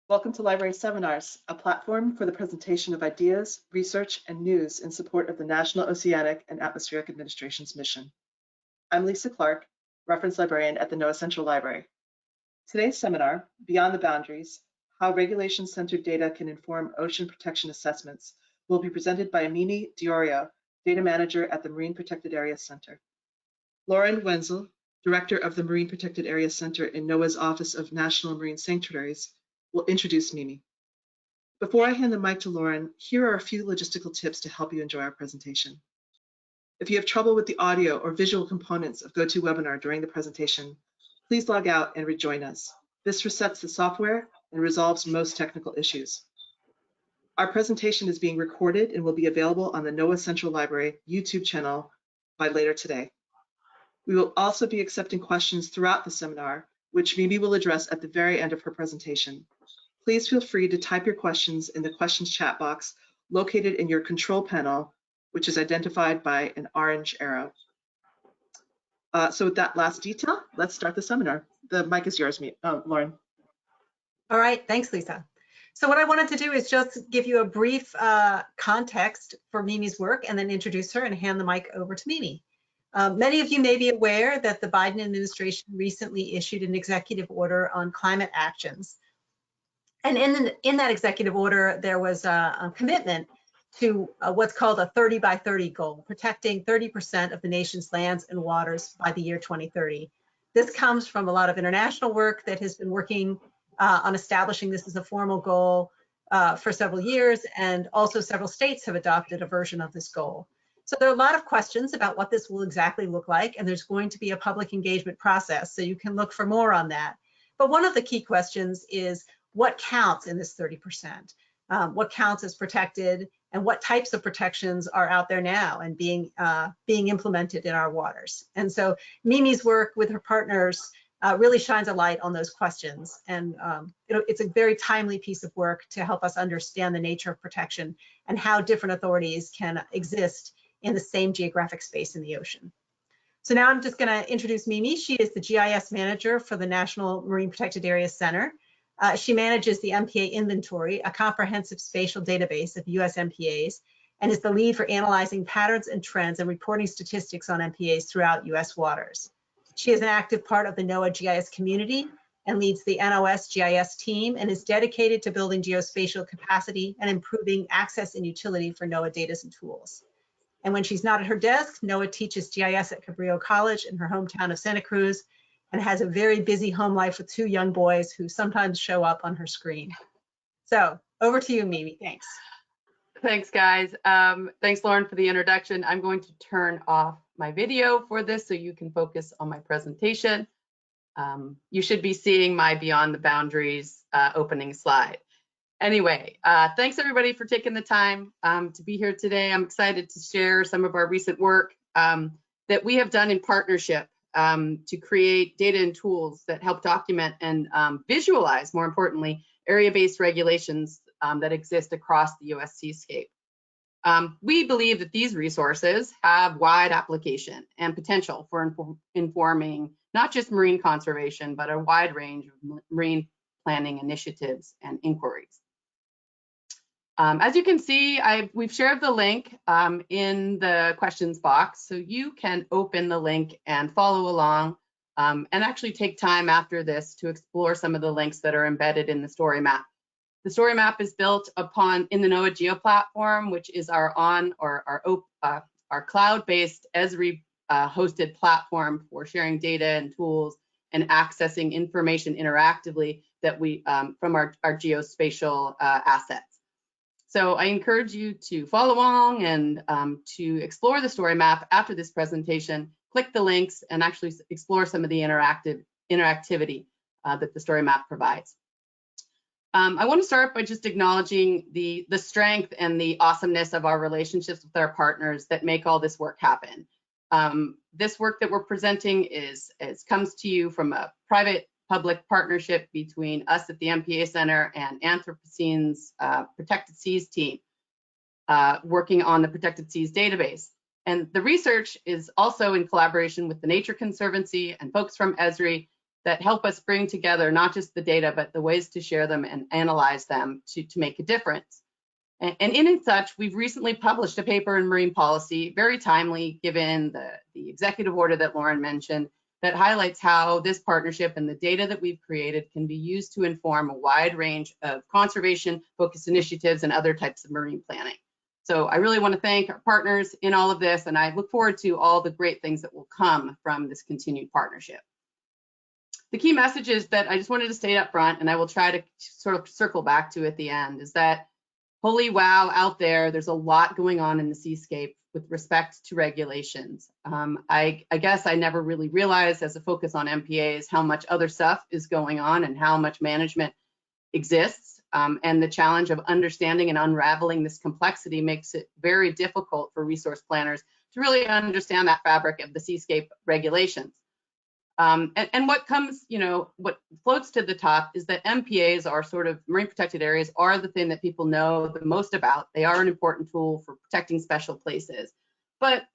Welcome to Library Seminars, a platform for the presentation of ideas, research, and news in support of the National Oceanic and Atmospheric Administration's mission. I'm Lisa Clark, Reference Librarian at the NOAA Central Library. Today's seminar, Beyond the Boundaries, How Regulation-Centered Data Can Inform Ocean Protection Assessments, will be presented by Mimi Diorio, Data Manager at the Marine Protected Areas Center. Lauren Wenzel, Director of the Marine Protected Areas Center in NOAA's Office of National Marine Sanctuaries, will introduce Mimi. Before I hand the mic to Lauren, here are a few logistical tips to help you enjoy our presentation. If you have trouble with the audio or visual components of GoToWebinar during the presentation, please log out and rejoin us. This resets the software and resolves most technical issues. Our presentation is being recorded and will be available on the NOAA Central Library YouTube channel by later today. We will also be accepting questions throughout the seminar, which Mimi will address at the very end of her presentation. Please feel free to type your questions in the questions chat box located in your control panel, which is identified by an orange arrow. So with that last detail, let's start the seminar. The mic is yours, Lauren. All right, thanks, Lisa. So what I wanted to do is just give you a brief context for Mimi's work and then introduce her and hand the mic over to Mimi. Many of you may be aware that the Biden administration recently issued an executive order on climate actions. And in that executive order, there was a commitment to what's called a 30 by 30 goal, protecting 30% of the nation's lands and waters by the year 2030. This comes from a lot of international work that has been working on establishing this as a formal goal for several years, and also several states have adopted a version of this goal. So there are a lot of questions about what this will exactly look like, and there's going to be a public engagement process, so you can look for more on that. But one of the key questions is, what counts in this 30%? What counts as protected, and what types of protections are out there now and being implemented in our waters? And so Mimi's work with her partners really shines a light on those questions. And it's a very timely piece of work to help us understand the nature of protection and how different authorities can exist in the same geographic space in the ocean. So now I'm just going to introduce Mimi. She is the GIS manager for the National Marine Protected Areas Center. She manages the MPA Inventory, a comprehensive spatial database of US MPAs, and is the lead for analyzing patterns and trends and reporting statistics on MPAs throughout US waters. She is an active part of the NOAA GIS community and leads the NOS GIS team and is dedicated to building geospatial capacity and improving access and utility for NOAA data and tools. And when she's not at her desk, NOAA teaches GIS at Cabrillo College in her hometown of Santa Cruz, and has a very busy home life with 2 young boys who sometimes show up on her screen. So over to you, Mimi. Thanks. Thanks, guys. Thanks, Lauren, for the introduction. I'm going to turn off my video for this so you can focus on my presentation. You should be seeing my Beyond the Boundaries opening slide. Anyway, thanks everybody for taking the time to be here today. I'm excited to share some of our recent work that we have done in partnership to create data and tools that help document and visualize, more importantly, area-based regulations that exist across the US seascape. We believe that these resources have wide application and potential for informing not just marine conservation, but a wide range of marine planning initiatives and inquiries. As you can see, we've shared the link in the questions box, so you can open the link and follow along and actually take time after this to explore some of the links that are embedded in the story map. The story map is built upon in the NOAA Geo platform, which is our cloud-based Esri hosted platform for sharing data and tools and accessing information interactively that we from our geospatial assets. So I encourage you to follow along and to explore the story map after this presentation. Click the links and actually explore some of the interactivity that the story map provides. I want to start by just acknowledging the strength and the awesomeness of our relationships with our partners that make all this work happen. This work that we're presenting comes to you from a private-public partnership between us at the MPA Center and Anthropocene's Protected Seas team, working on the Protected Seas database. And the research is also in collaboration with the Nature Conservancy and folks from Esri that help us bring together not just the data, but the ways to share them and analyze them to make a difference. And in such, we've recently published a paper in marine policy, very timely given the executive order that Lauren mentioned, that highlights how this partnership and the data that we've created can be used to inform a wide range of conservation-focused initiatives and other types of marine planning. So I really want to thank our partners in all of this, and I look forward to all the great things that will come from this continued partnership. The key messages that I just wanted to state up front, and I will try to sort of circle back to at the end, is that holy wow, out there's a lot going on in the seascape with respect to regulations. I guess I never really realized as a focus on MPAs how much other stuff is going on and how much management exists. And the challenge of understanding and unraveling this complexity makes it very difficult for resource planners to really understand that fabric of the seascape regulations. And what comes, what floats to the top is that MPAs are sort of marine protected areas are the thing that people know the most about. They are an important tool for protecting special places. But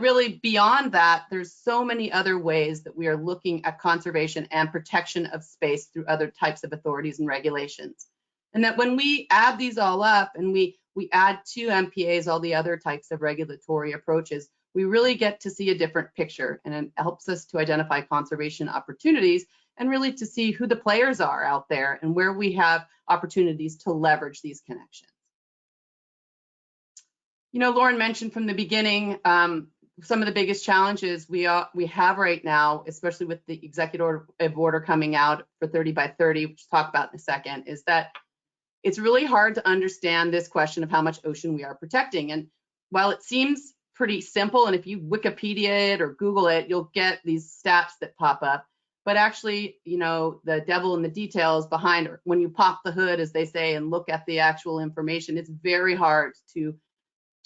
really beyond that, there's so many other ways that we are looking at conservation and protection of space through other types of authorities and regulations. And that when we add these all up and we add to MPAs all the other types of regulatory approaches, we really get to see a different picture, and it helps us to identify conservation opportunities and really to see who the players are out there and where we have opportunities to leverage these connections. Lauren mentioned from the beginning, some of the biggest challenges we have right now, especially with the executive order coming out for 30 by 30, which we'll talk about in a second, is that it's really hard to understand this question of how much ocean we are protecting. And while it seems pretty simple, and if you Wikipedia it or Google it, you'll get these stats that pop up. But actually, the devil in the details behind it. When you pop the hood, as they say, and look at the actual information, it's very hard to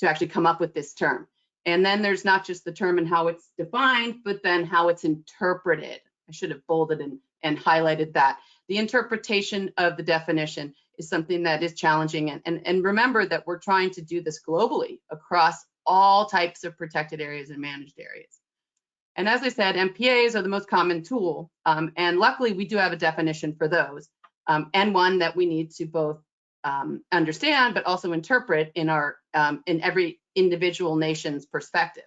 actually come up with this term. And then there's not just the term and how it's defined, but then how it's interpreted. I should have bolded and highlighted that. The interpretation of the definition is something that is challenging. And remember that we're trying to do this globally across all types of protected areas and managed areas. And as I said, MPAs are the most common tool. And luckily, we do have a definition for those, and one that we need to both understand, but also interpret in every individual nation's perspective.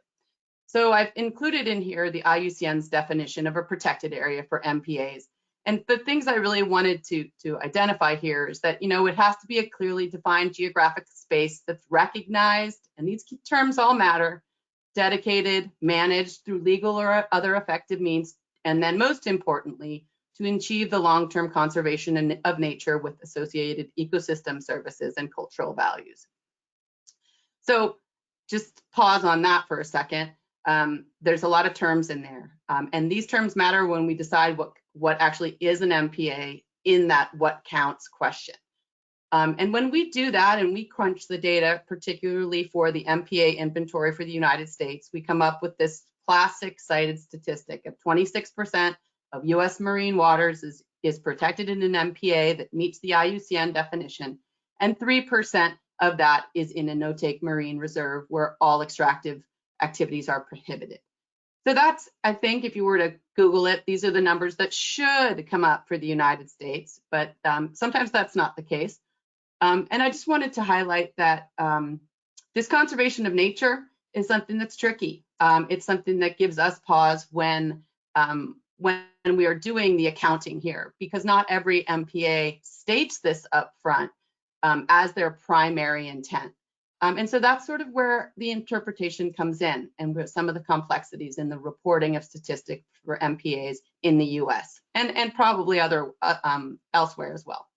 So I've included in here the Iucn's definition of a protected area for MPAs. And the things I really wanted to identify here is that, it has to be a clearly defined geographic space that's recognized, and these key terms all matter, dedicated, managed through legal or other effective means, and then most importantly, to achieve the long-term conservation of nature with associated ecosystem services and cultural values. So just pause on that for a second. There's a lot of terms in there, and these terms matter when we decide what actually is an MPA in that what counts question. And when we do that and we crunch the data, particularly for the MPA inventory for the United States, we come up with this classic cited statistic of 26% of US marine waters is protected in an MPA that meets the Iucn definition, and 3% of that is in a no-take marine reserve where all extractive activities are prohibited. So that's, I think, if you were to Google it, these are the numbers that should come up for the United States, but sometimes that's not the case. And I just wanted to highlight that this conservation of nature is something that's tricky. It's something that gives us pause when we are doing the accounting here, because not every MPA states this up front as their primary intent. And so that's sort of where the interpretation comes in, and with some of the complexities in the reporting of statistics for MPAs in the US and probably other elsewhere as well.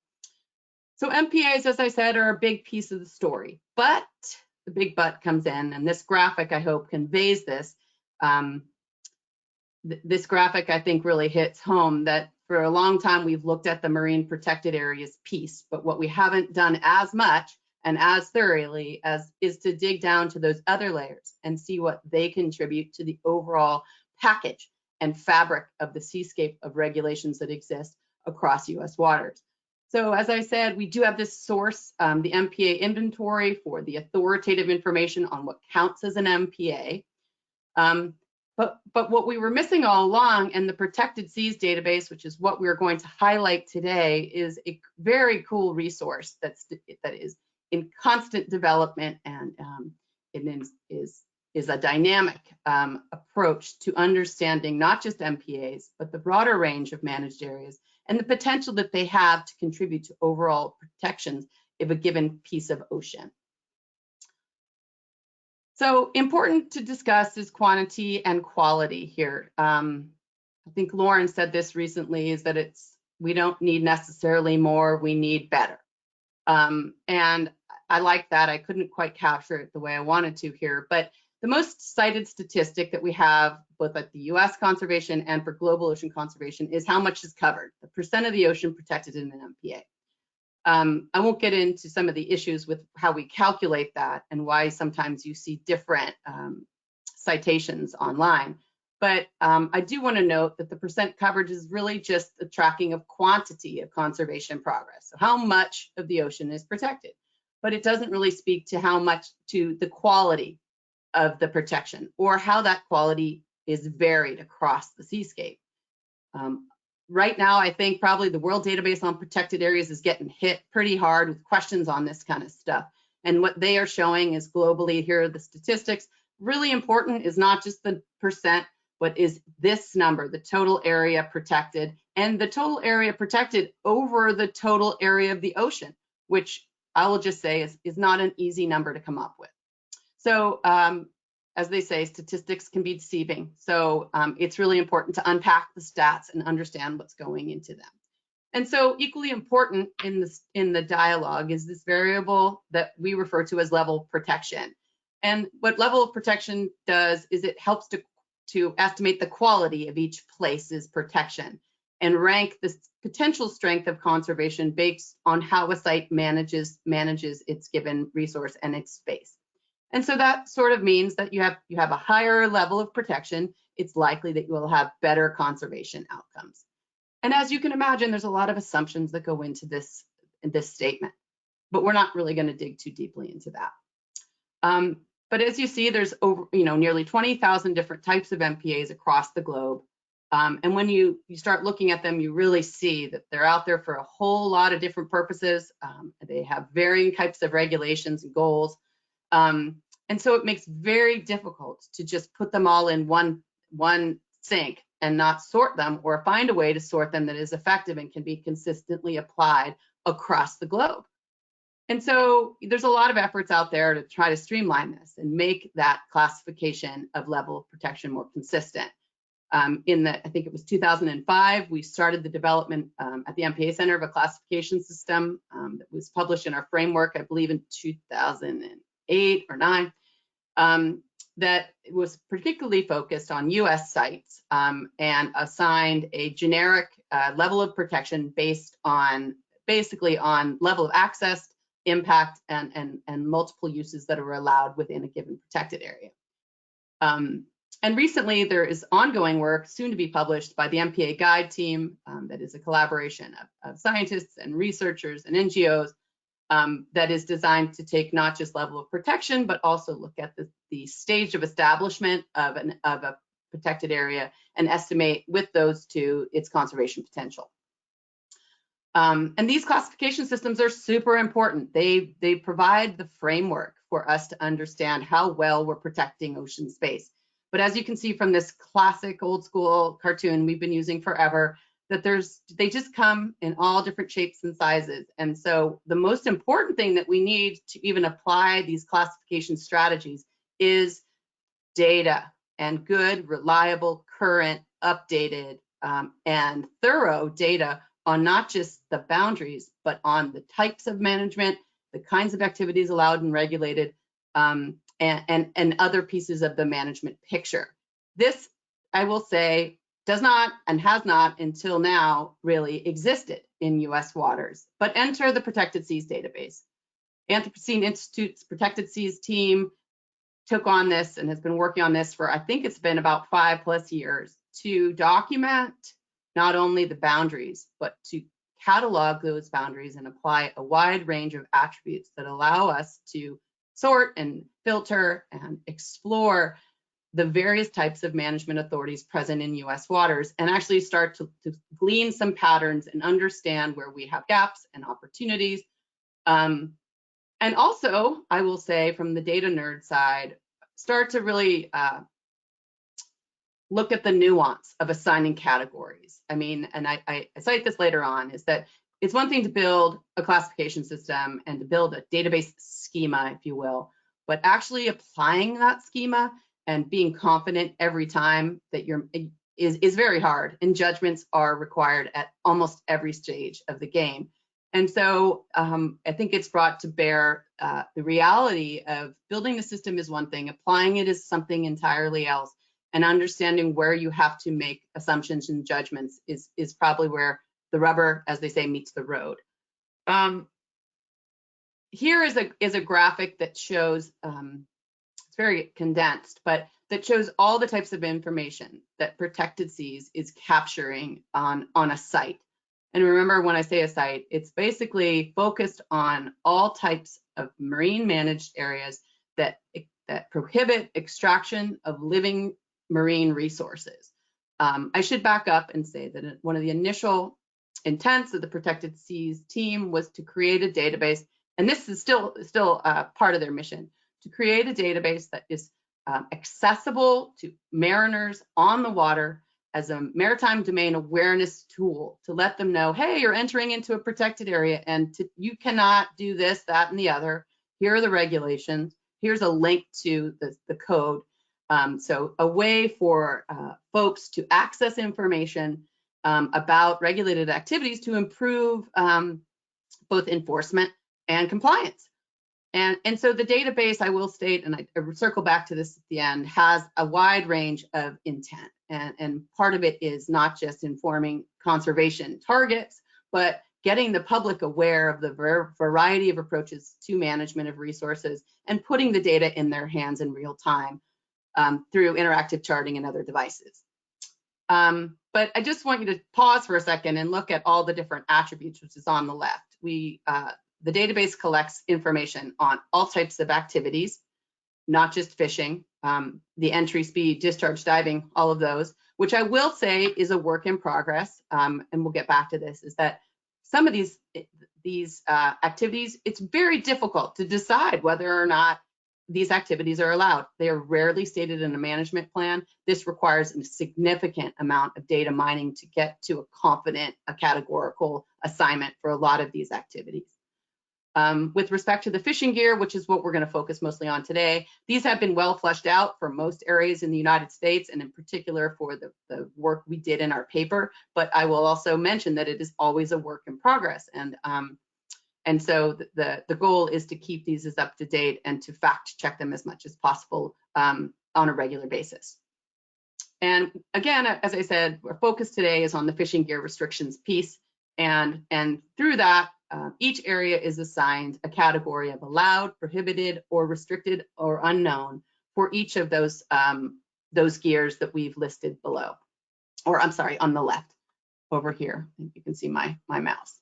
So MPAs, as I said, are a big piece of the story, but the big but comes in, and this graphic, I hope, conveys this. This graphic, I think, really hits home that for a long time, we've looked at the marine protected areas piece, but what we haven't done as much and as thoroughly as is to dig down to those other layers and see what they contribute to the overall package and fabric of the seascape of regulations that exist across US waters. So as I said, we do have this source, the MPA inventory, for the authoritative information on what counts as an MPA. But what we were missing all along, and the Protected Seas database, which is what we're going to highlight today, is a very cool resource that is in constant development, and it is a dynamic approach to understanding not just MPAs, but the broader range of managed areas and the potential that they have to contribute to overall protections of a given piece of ocean. So important to discuss is quantity and quality here. I think Lauren said this recently, is that we don't need necessarily more, we need better. And I like that. I couldn't quite capture it the way I wanted to here, but the most cited statistic that we have both at the US conservation and for global ocean conservation is how much is covered, the percent of the ocean protected in an MPA. I won't get into some of the issues with how we calculate that and why sometimes you see different citations online. But I do want to note that the percent coverage is really just the tracking of quantity of conservation progress. So how much of the ocean is protected, but it doesn't really speak to how much to the quality of the protection or how that quality is varied across the seascape. Right now, I think probably the World Database on Protected Areas is getting hit pretty hard with questions on this kind of stuff. And what they are showing is globally, here are the statistics. Really important is not just the percent, but is this number, the total area protected, and the total area protected over the total area of the ocean, which I will just say is not an easy number to come up with. So as they say, statistics can be deceiving. So it's really important to unpack the stats and understand what's going into them. And so equally important in the dialogue is this variable that we refer to as level of protection. And what level of protection does is it helps to estimate the quality of each place's protection and rank the potential strength of conservation based on how a site manages its given resource and its space. And so that sort of means that you have a higher level of protection, it's likely that you will have better conservation outcomes. And as you can imagine, there's a lot of assumptions that go into this statement, but we're not really going to dig too deeply into that. But as you see, there's over nearly 20,000 different types of MPAs across the globe. And when you start looking at them, you really see that they're out there for a whole lot of different purposes. They have varying types of regulations and goals. And so it makes very difficult to just put them all in one sink and not sort them or find a way to sort them that is effective and can be consistently applied across the globe. And so there's a lot of efforts out there to try to streamline this and make that classification of level of protection more consistent. I think it was 2005, we started the development at the MPA Center of a classification system that was published in our framework, I believe in 2008 or 9, that was particularly focused on US sites and assigned a generic level of protection based on basically on level of access, impact, and multiple uses that are allowed within a given protected area. And recently there is ongoing work soon to be published by the MPA Guide team that is a collaboration of scientists and researchers and NGOs that is designed to take not just level of protection, but also look at the stage of establishment of a protected area and estimate with those two its conservation potential. And these classification systems are super important. They provide the framework for us to understand how well we're protecting ocean space. But as you can see from this classic old school cartoon we've been using forever, that they just come in all different shapes and sizes. And so the most important thing that we need to even apply these classification strategies is data and good, reliable, current, updated, and thorough data on not just the boundaries, but on the types of management, the kinds of activities allowed and regulated, and other pieces of the management picture. This, I will say, does not and has not until now really existed in US waters, but enter the Protected Seas database. Anthropocene Institute's Protected Seas team took on this and has been working on this for, I think it's been about 5+ years, to document not only the boundaries, but to catalog those boundaries and apply a wide range of attributes that allow us to sort and filter and explore the various types of management authorities present in US waters and actually start to glean some patterns and understand where we have gaps and opportunities. And also, I will say from the data nerd side, start to really look at the nuance of assigning categories. I mean, and I cite this later on, is that it's one thing to build a classification system and to build a database schema, if you will, but actually applying that schema and being confident every time that is very hard, and judgments are required at almost every stage of the game. And so I think it's brought to bear the reality of building the system is one thing, applying it is something entirely else, and understanding where you have to make assumptions and judgments is probably where the rubber, as they say, meets the road. Here is a graphic that shows, it's very condensed, but that shows all the types of information that Protected Seas is capturing on a site. And remember, when I say a site, it's basically focused on all types of marine managed areas that prohibit extraction of living marine resources. I should back up and say that one of the initial intents of the Protected Seas team was to create a database, and this is still part of their mission, to create a database that is accessible to mariners on the water as a maritime domain awareness tool to let them know, hey, you're entering into a protected area and you cannot do this, that, and the other. Here are the regulations. Here's a link to the code. So a way for folks to access information about regulated activities to improve both enforcement and compliance. And so the database, I will state, and I circle back to this at the end, has a wide range of intent. And part of it is not just informing conservation targets, but getting the public aware of the variety of approaches to management of resources and putting the data in their hands in real time through interactive charting and other devices. But I just want you to pause for a second and look at all the different attributes, which is on the left. The database collects information on all types of activities, not just fishing, the entry, speed, discharge, diving, all of those, which I will say is a work in progress, and we'll get back to this, is that some of these activities, it's very difficult to decide whether or not these activities are allowed. They are rarely stated in a management plan. This requires a significant amount of data mining to get to a confident, a categorical assignment for a lot of these activities. With respect to the fishing gear, which is what we're going to focus mostly on today, these have been well fleshed out for most areas in the United States, and in particular for the work we did in our paper. But I will also mention that it is always a work in progress. And so the goal is to keep these as up to date and to fact check them as much as possible on a regular basis. And again, as I said, our focus today is on the fishing gear restrictions piece. And through that, each area is assigned a category of allowed, prohibited, or restricted, or unknown for each of those gears that we've listed below, or I'm sorry, on the left over here. You can see my mouse.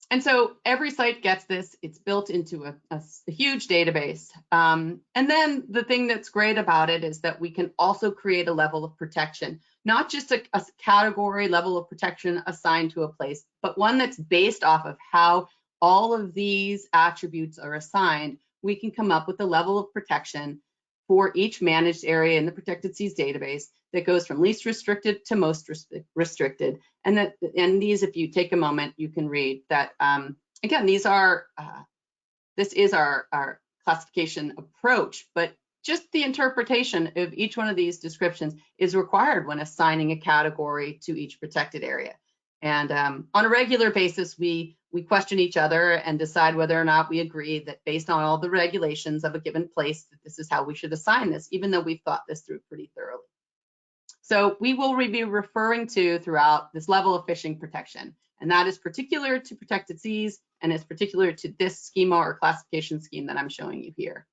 And so every site gets this. It's built into a huge database. And then the thing that's great about it is that we can also create a level of protection, not just a category level of protection assigned to a place, but one that's based off of how all of these attributes are assigned. We can come up with a level of protection for each managed area in the Protected Seas database that goes from least restricted to most restricted. And these, if you take a moment, you can read that. Again, this is our classification approach, but just the interpretation of each one of these descriptions is required when assigning a category to each protected area. And on a regular basis, we question each other and decide whether or not we agree that based on all the regulations of a given place, that this is how we should assign this, even though we've thought this through pretty thoroughly. So we will be referring to throughout this level of fishing protection, and that is particular to Protected Seas, and it's particular to this schema or classification scheme that I'm showing you here.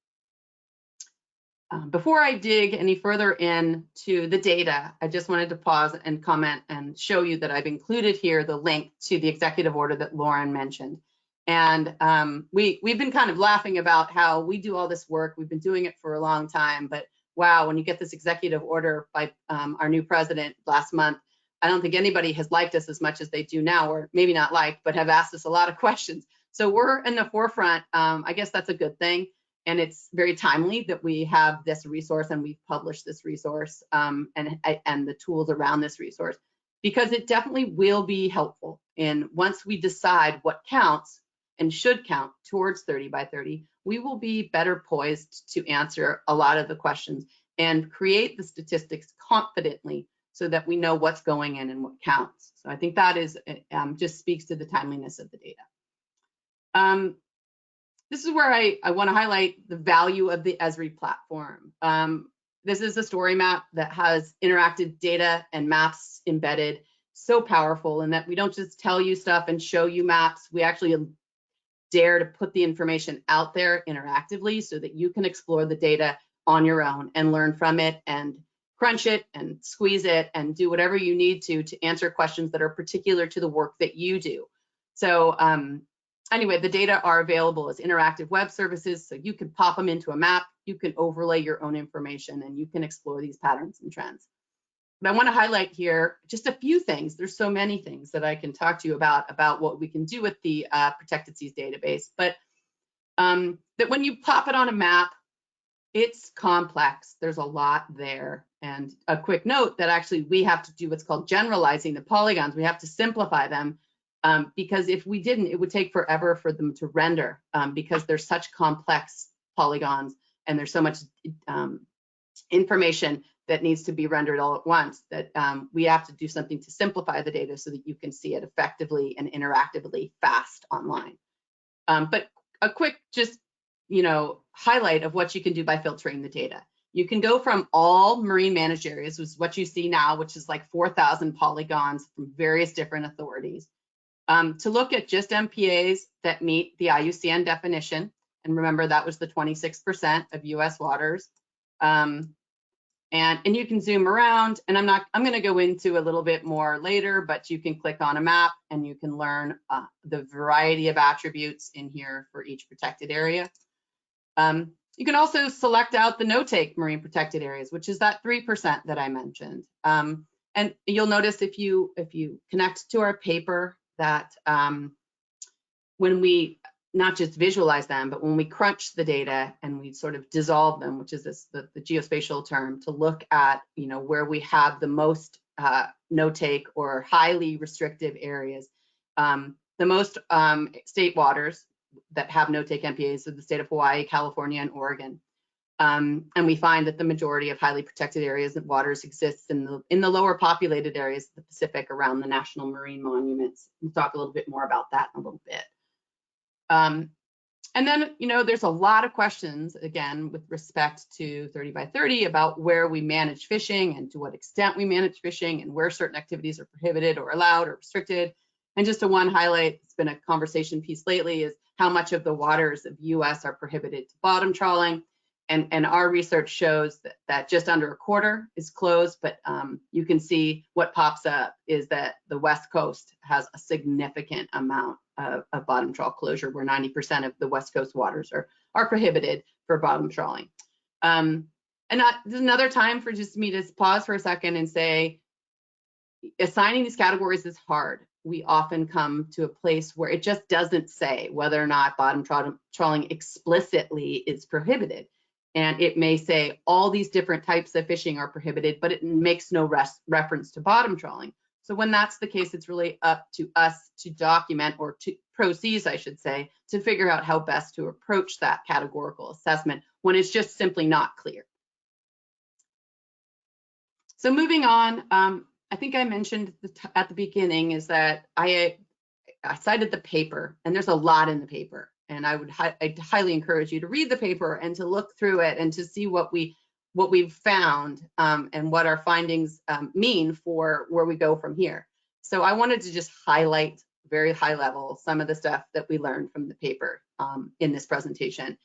Before I dig any further into the data, I just wanted to pause and comment and show you that I've included here the link to the executive order that Lauren mentioned. And we've been kind of laughing about how we do all this work. We've been doing it for a long time, but wow, when you get this executive order by our new president last month, I don't think anybody has liked us as much as they do now, or maybe not liked, but have asked us a lot of questions. So we're in the forefront. I guess that's a good thing. And it's very timely that we have this resource and we've published this resource and the tools around this resource, because it definitely will be helpful. And once we decide what counts and should count towards 30 by 30, we will be better poised to answer a lot of the questions and create the statistics confidently so that we know what's going in and what counts. So I think that is just speaks to the timeliness of the data. This is where I want to highlight the value of the Esri platform. This is a story map that has interactive data and maps embedded, so powerful in that we don't just tell you stuff and show you maps, we actually dare to put the information out there interactively so that you can explore the data on your own and learn from it and crunch it and squeeze it and do whatever you need to answer questions that are particular to the work that you do. So anyway, the data are available as interactive web services, so you can pop them into a map, you can overlay your own information, and you can explore these patterns and trends. But I want to highlight here just a few things. There's so many things that I can talk to you about what we can do with the Protected Seas database, but that when you pop it on a map, it's complex. There's a lot there. And a quick note that actually we have to do what's called generalizing the polygons. We have to simplify them because if we didn't, it would take forever for them to render because they're such complex polygons and there's so much information that needs to be rendered all at once that we have to do something to simplify the data so that you can see it effectively and interactively fast online. But a quick just, highlight of what you can do by filtering the data. You can go from all marine managed areas, which is what you see now, which is like 4,000 polygons from various different authorities, to look at just MPAs that meet the Iucn definition. And remember, that was the 26% of US waters. And you can zoom around, and I'm going to go into a little bit more later, but you can click on a map and you can learn the variety of attributes in here for each protected area. You can also select out the no-take marine protected areas, which is that 3% that I mentioned. And you'll notice if you connect to our paper that when we not just visualize them, but when we crunch the data and we sort of dissolve them, which is the geospatial term, to look at where we have the most no-take or highly restrictive areas, the most state waters that have no-take MPAs are the state of Hawaii, California, and Oregon. And we find that the majority of highly protected areas and waters exists in the lower populated areas of the Pacific around the national marine monuments. We'll talk a little bit more about that in a little bit. And then, there's a lot of questions, again, with respect to 30 by 30 about where we manage fishing and to what extent we manage fishing and where certain activities are prohibited or allowed or restricted. And just to one highlight, it's been a conversation piece lately, is how much of the waters of US are prohibited to bottom trawling. And our research shows that just under a quarter is closed, but you can see what pops up is that the West Coast has a significant amount of bottom trawl closure, where 90% of the West Coast waters are prohibited for bottom trawling. And there's another time for just me to pause for a second and say, assigning these categories is hard. We often come to a place where it just doesn't say whether or not bottom trawling explicitly is prohibited. And it may say all these different types of fishing are prohibited, but it makes no reference to bottom trawling. So when that's the case, it's really up to us to document, or to ProSeas, I should say, to figure out how best to approach that categorical assessment when it's just simply not clear. So moving on, I think I mentioned at the beginning is that I cited the paper, and there's a lot in the paper. And I'd highly encourage you to read the paper and to look through it and to see what we've found and what our findings mean for where we go from here. So I wanted to just highlight very high level some of the stuff that we learned from the paper in this presentation,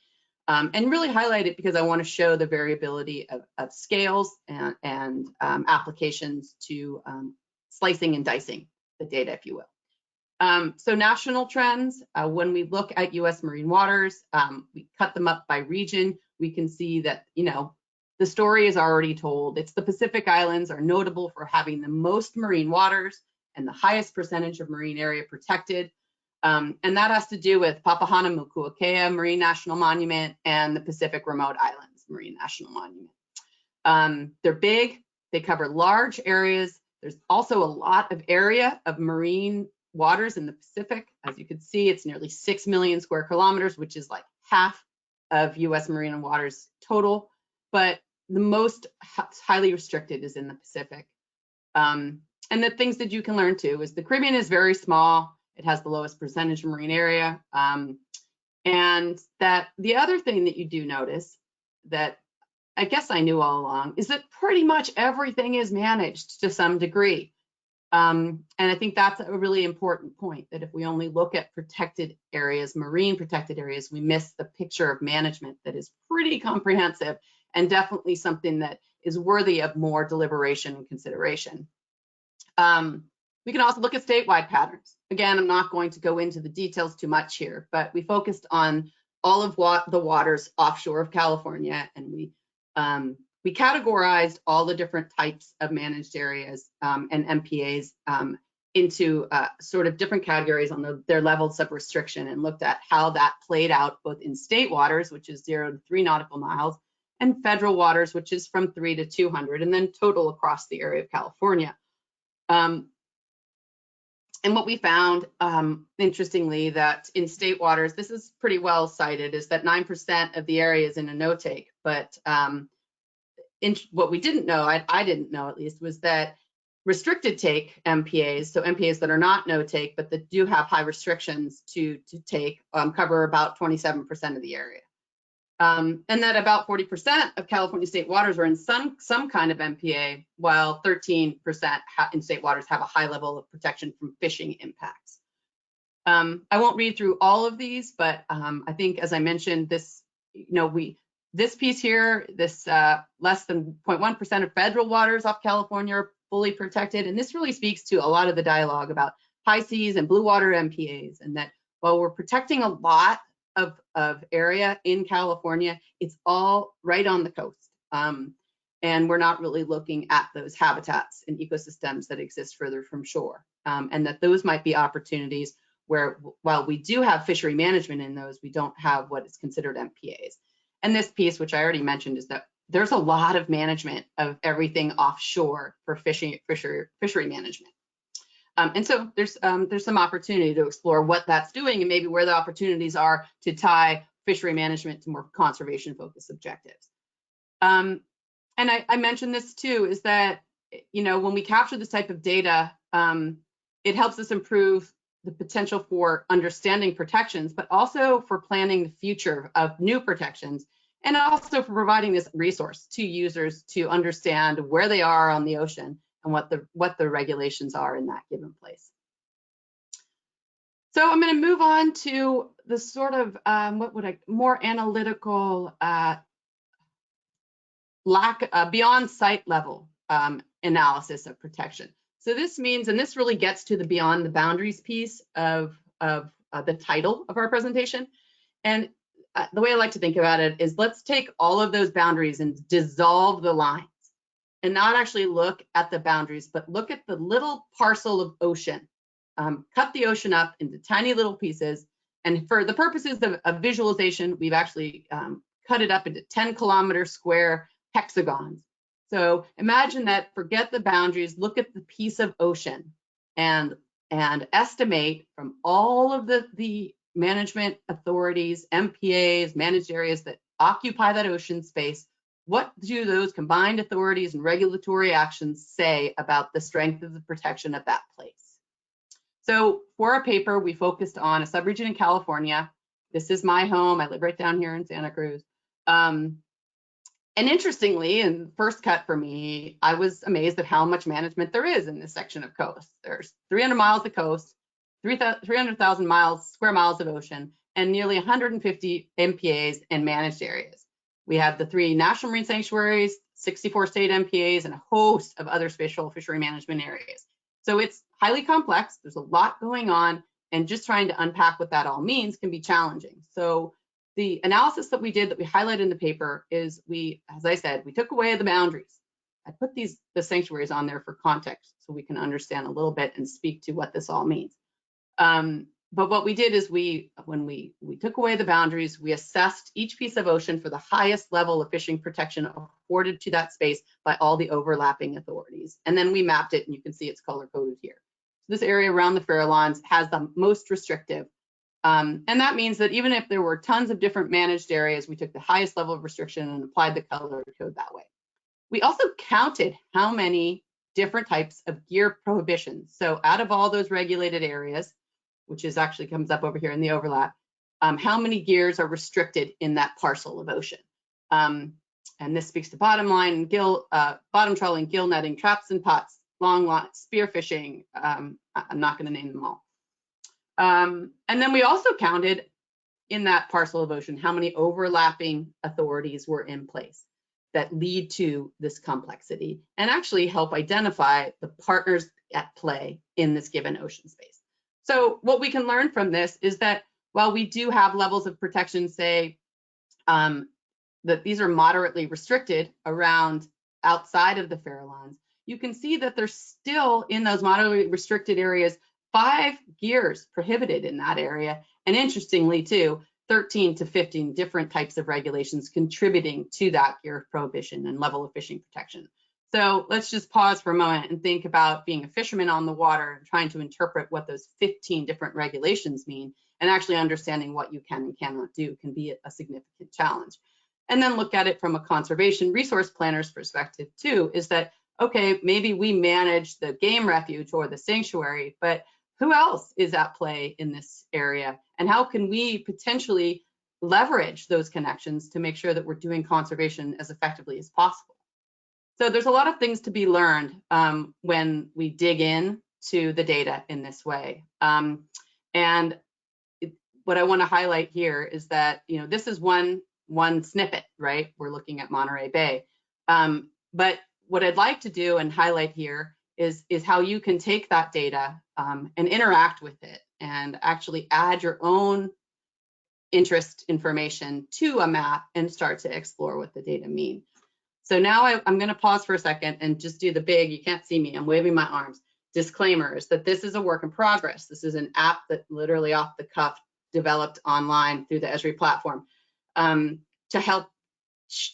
and really highlight it because I want to show the variability of scales and applications to slicing and dicing the data, if you will. So national trends, when we look at US marine waters, we cut them up by region. We can see that, the story is already told. It's the Pacific Islands are notable for having the most marine waters and the highest percentage of marine area protected. And that has to do with Papahanaumokuakea Marine National Monument and the Pacific Remote Islands Marine National Monument. They're big, they cover large areas. There's also a lot of area of marine waters in the Pacific. As you can see, it's nearly 6 million square kilometers, which is like half of US marine waters total, but the most highly restricted is in the Pacific. And the things that you can learn too is the Caribbean is very small. It has the lowest percentage of marine area. And that the other thing that you do notice that I guess I knew all along is that pretty much everything is managed to some degree. And I think that's a really important point, that if we only look at protected areas, marine protected areas, we miss the picture of management that is pretty comprehensive and definitely something that is worthy of more deliberation and consideration. We can also look at statewide patterns. Again, I'm not going to go into the details too much here, but we focused on all of the waters offshore of California, and we categorized all the different types of managed areas and MPAs into sort of different categories on their levels of restriction, and looked at how that played out both in state waters, which is 0 to 3 nautical miles, and federal waters, which is from 3 to 200, and then total across the area of California. And what we found, interestingly, that in state waters, this is pretty well cited, is that 9% of the area is in a no-take. But what we didn't know, I didn't know at least, was that restricted take MPAs, so MPAs that are not no-take, but that do have high restrictions to take, cover about 27% of the area. And that about 40% of California state waters are in some kind of MPA, while 13% in state waters have a high level of protection from fishing impacts. I won't read through all of these, but I think, as I mentioned, this piece here, this less than 0.1% of federal waters off California are fully protected, and this really speaks to a lot of the dialogue about high seas and blue water MPAs, and that while we're protecting a lot of area in California, it's all right on the coast. And we're not really looking at those habitats and ecosystems that exist further from shore. And that those might be opportunities where, while we do have fishery management in those, we don't have what is considered MPAs. And this piece, which I already mentioned, is that there's a lot of management of everything offshore for fishery management. And so there's some opportunity to explore what that's doing and maybe where the opportunities are to tie fishery management to more conservation-focused objectives. And I mentioned this too, is that, when we capture this type of data, it helps us improve the potential for understanding protections, but also for planning the future of new protections, and also for providing this resource to users to understand where they are on the ocean and what the regulations are in that given place. So I'm going to move on to the sort of more analytical beyond site level analysis of protection. So this means, and this really gets to the beyond the boundaries piece of the title of our presentation. And the way I like to think about it is, let's take all of those boundaries and dissolve the lines, and not actually look at the boundaries, but look at the little parcel of ocean. Cut the ocean up into tiny little pieces. And for the purposes of visualization, we've actually cut it up into 10-kilometer square hexagons. So imagine that, forget the boundaries, look at the piece of ocean and estimate from all of the management authorities, MPAs, managed areas that occupy that ocean space. What do those combined authorities and regulatory actions say about the strength of the protection of that place? So for our paper, we focused on a subregion in California. This is my home. I live right down here in Santa Cruz. And interestingly, in first cut for me, I was amazed at how much management there is in this section of coast. There's 300 miles of coast, 300,000 square miles of ocean, and nearly 150 MPAs and managed areas. We have the 3 national marine sanctuaries, 64 state MPAs, and a host of other spatial fishery management areas. So it's highly complex. There's a lot going on, and just trying to unpack what that all means can be challenging. So the analysis that we did that we highlighted in the paper is as I said, we took away the boundaries. I put the sanctuaries on there for context so we can understand a little bit and speak to what this all means. But what we did is when we took away the boundaries, we assessed each piece of ocean for the highest level of fishing protection afforded to that space by all the overlapping authorities. And then we mapped it, and you can see it's color coded here. So this area around the Farallones has the most restrictive. And that means that even if there were tons of different managed areas, we took the highest level of restriction and applied the color code that way. We also counted how many different types of gear prohibitions. So out of all those regulated areas, which is actually comes up over here in the overlap, how many gears are restricted in that parcel of ocean. And this speaks to bottom line, bottom trawling, gill netting, traps and pots, long line, spear fishing. I'm not going to name them all. And then we also counted in that parcel of ocean how many overlapping authorities were in place that lead to this complexity and actually help identify the partners at play in this given ocean space. So what we can learn from this is that while we do have levels of protection, say that these are moderately restricted around outside of the Farallones, you can see that there's still in those moderately restricted areas 5 gears prohibited in that area. And interestingly too, 13 to 15 different types of regulations contributing to that gear prohibition and level of fishing protection. So let's just pause for a moment and think about being a fisherman on the water and trying to interpret what those 15 different regulations mean, and actually understanding what you can and cannot do can be a significant challenge. And then look at it from a conservation resource planner's perspective too, is that, okay, maybe we manage the game refuge or the sanctuary, but who else is at play in this area? And how can we potentially leverage those connections to make sure that we're doing conservation as effectively as possible? So there's a lot of things to be learned when we dig in to the data in this way. What I want to highlight here is that, you know, this is one snippet, right? We're looking at Monterey Bay. But what I'd like to do and highlight here is how you can take that data and interact with it and actually add your own interest information to a map and start to explore what the data mean. So now I'm going to pause for a second and just do the big, you can't see me, I'm waving my arms, disclaimers that this is a work in progress. This is an app that literally off the cuff developed online through the Esri platform to help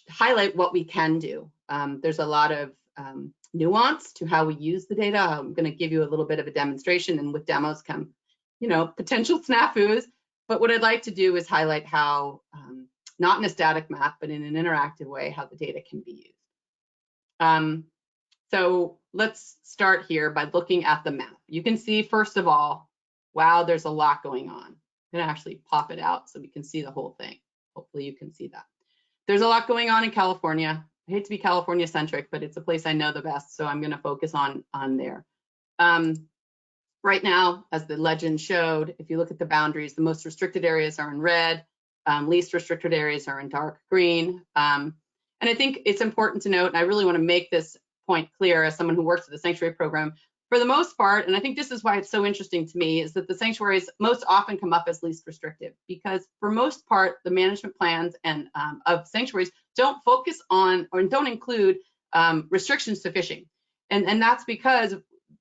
highlight what we can do. There's a lot of nuance to how we use the data. I'm going to give you a little bit of a demonstration, and with demos come, you know, potential snafus. But what I'd like to do is highlight how, not in a static map, but in an interactive way, how the data can be used. So let's start here by looking at the map. You can see, first of all, wow, there's a lot going on. I'm going to actually pop it out so we can see the whole thing. Hopefully you can see that. There's a lot going on in California. I hate to be California centric, but it's a place I know the best, so I'm going to focus on there. Right now, as the legend showed, if you look at the boundaries, the most restricted areas are in red, least restricted areas are in dark green. And I think it's important to note, and I really want to make this point clear as someone who works at the sanctuary program, for the most part, and I think this is why it's so interesting to me, is that the sanctuaries most often come up as least restrictive, because for most part, the management plans and of sanctuaries don't focus on or don't include restrictions to fishing. And that's because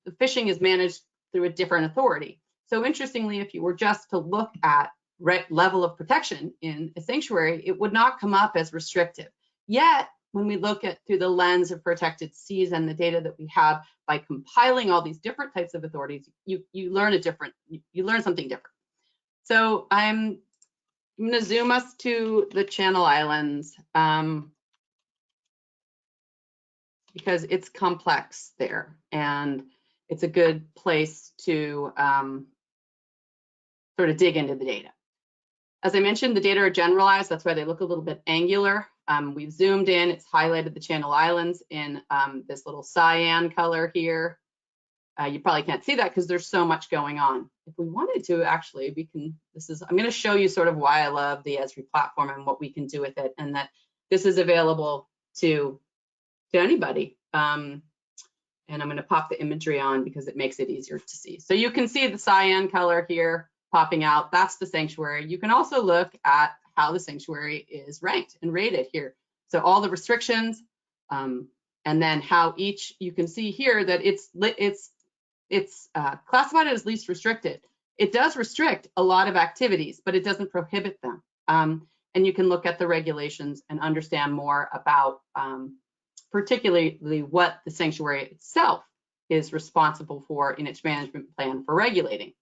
the fishing is managed through a different authority. So interestingly, if you were just to look at level of protection in a sanctuary, it would not come up as restrictive. Yet, when we look at through the lens of protected seas and the data that we have by compiling all these different types of authorities, you learn something different. So I'm going to zoom us to the Channel Islands because it's complex there, and it's a good place to sort of dig into the data. As I mentioned, the data are generalized. That's why they look a little bit angular. We've zoomed in. It's highlighted the Channel Islands in this little cyan color here. You probably can't see that because there's so much going on. If we wanted to, actually, we can. I'm going to show you sort of why I love the Esri platform and what we can do with it, and that this is available to anybody. And I'm going to pop the imagery on because it makes it easier to see. So you can see the cyan color here popping out. That's the sanctuary. You can also look at how the sanctuary is ranked and rated here. So all the restrictions, and then how each, you can see here that it's classified as least restricted. It does restrict a lot of activities, but it doesn't prohibit them. And you can look at the regulations and understand more about particularly what the sanctuary itself is responsible for in its management plan for regulating.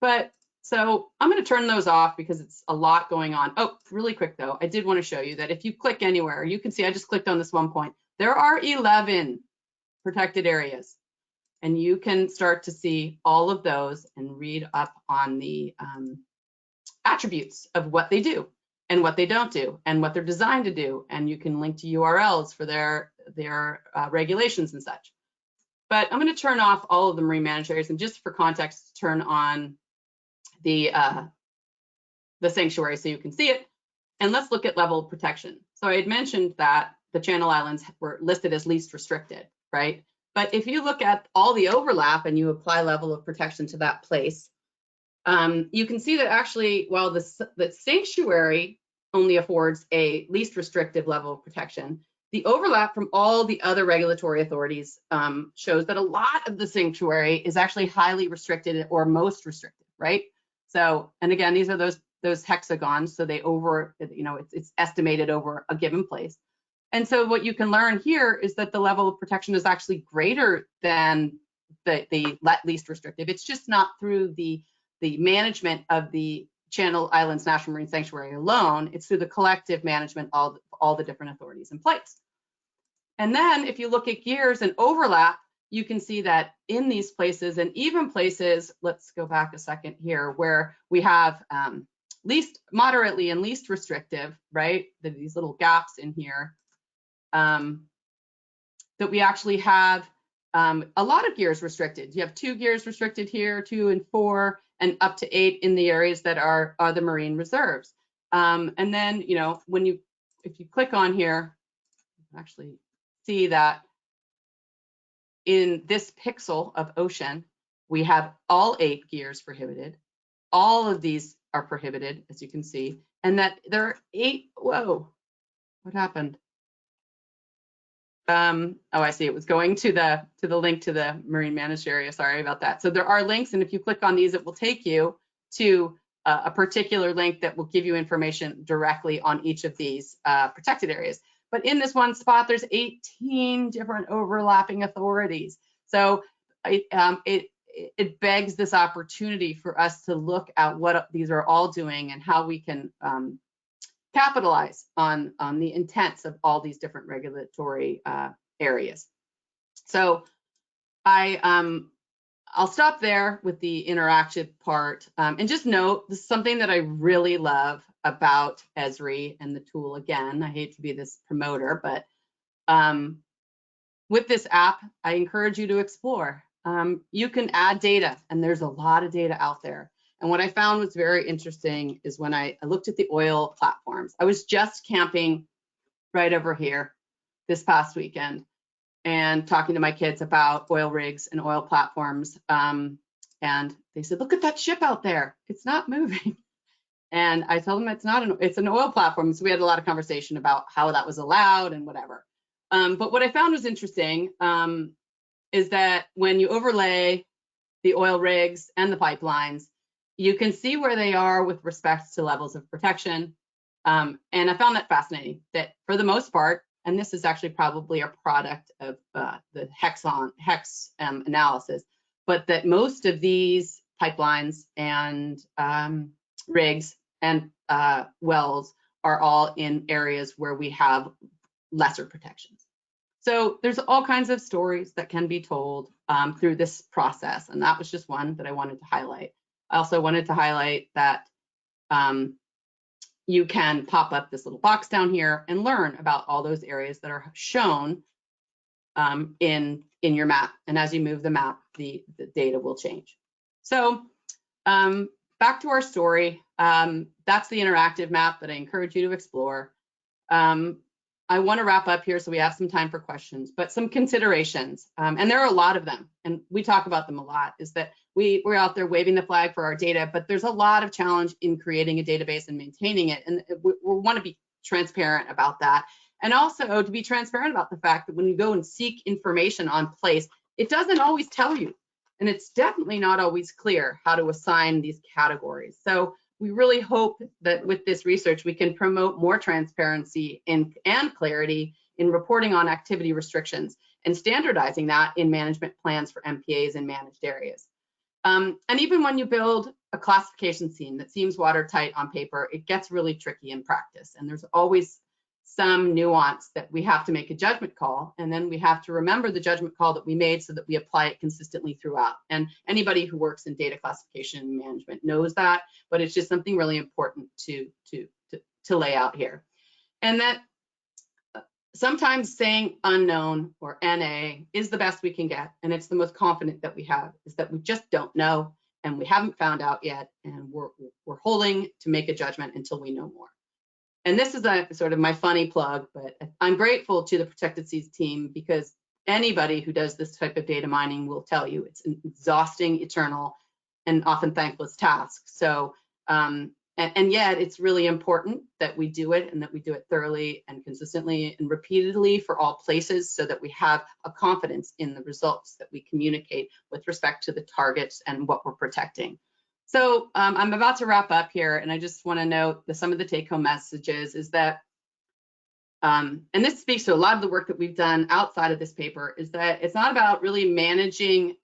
But so I'm going to turn those off because it's a lot going on. Oh, really quick though, I did want to show you that if you click anywhere, you can see I just clicked on this one point. There are 11 protected areas, and you can start to see all of those and read up on the attributes of what they do and what they don't do and what they're designed to do. And you can link to URLs for their regulations and such. But I'm going to turn off all of the marine managed areas, and just for context, turn on the sanctuary so you can see it. And let's look at level of protection. So I had mentioned that the Channel Islands were listed as least restricted, right? But if you look at all the overlap and you apply level of protection to that place, you can see that actually, while the sanctuary only affords a least restrictive level of protection, the overlap from all the other regulatory authorities shows that a lot of the sanctuary is actually highly restricted or most restricted, right? So, and again, these are those hexagons, so they it's estimated over a given place. And so what you can learn here is that the level of protection is actually greater than the least restrictive. It's just not through the management of the Channel Islands National Marine Sanctuary alone. It's through the collective management of all the different authorities in place. And then if you look at gears and overlap, you can see that in these places, and even places, let's go back a second here, where we have least, moderately and least restrictive, right? These little gaps in here, that we actually have a lot of gears restricted. You have 2 gears restricted here, 2 and 4, and up to 8 in the areas that are the marine reserves. And then, if you click on here, actually see that in this pixel of ocean, we have all 8 gears prohibited. All of these are prohibited, as you can see, and that there are 8, whoa, what happened? Oh, I see, it was going to the link to the marine managed area, sorry about that. So there are links, and if you click on these, it will take you to a particular link that will give you information directly on each of these protected areas. But in this one spot, there's 18 different overlapping authorities. So it begs this opportunity for us to look at what these are all doing and how we can capitalize on the intents of all these different regulatory areas. So I'll stop there with the interactive part, and just note this is something that I really love about Esri and the tool. Again, I hate to be this promoter, but with this app, I encourage you to explore. You can add data, and there's a lot of data out there. And what I found was very interesting is when I looked at the oil platforms. I was just camping right over here this past weekend and talking to my kids about oil rigs and oil platforms. And they said, look at that ship out there. It's not moving. And I told them it's an oil platform. So we had a lot of conversation about how that was allowed and whatever. But what I found was interesting is that when you overlay the oil rigs and the pipelines, you can see where they are with respect to levels of protection. And I found that fascinating, that for the most part, and this is actually probably a product of the hex analysis, but that most of these pipelines and rigs and wells are all in areas where we have lesser protections. So there's all kinds of stories that can be told through this process, and that was just one that I wanted to highlight. I also wanted to highlight that you can pop up this little box down here and learn about all those areas that are shown in your map. And as you move the map, the data will change. So back to our story. That's the interactive map that I encourage you to explore. I want to wrap up here so we have some time for questions, but some considerations, and there are a lot of them, and we talk about them a lot, is that we're out there waving the flag for our data, but there's a lot of challenge in creating a database and maintaining it, and we want to be transparent about that. And also to be transparent about the fact that when you go and seek information on place, it doesn't always tell you, and it's definitely not always clear how to assign these categories. So we really hope that with this research, we can promote more transparency and clarity in reporting on activity restrictions and standardizing that in management plans for MPAs in managed areas. And even when you build a classification scheme that seems watertight on paper, it gets really tricky in practice. And there's always some nuance that we have to make a judgment call, and then we have to remember the judgment call that we made so that we apply it consistently throughout. And anybody who works in data classification and management knows that, but it's just something really important to lay out here. And that sometimes saying unknown or NA is the best we can get, and it's the most confident that we have, is that we just don't know and we haven't found out yet, and we're holding to make a judgment until we know more. And this is a sort of my funny plug, but I'm grateful to the Protected Seas team, because anybody who does this type of data mining will tell you it's an exhausting, eternal, and often thankless task. So, and yet it's really important that we do it, and that we do it thoroughly and consistently and repeatedly for all places, so that we have a confidence in the results that we communicate with respect to the targets and what we're protecting. So I'm about to wrap up here, and I just want to note that some of the take-home messages is that, and this speaks to a lot of the work that we've done outside of this paper, is that it's not about really managing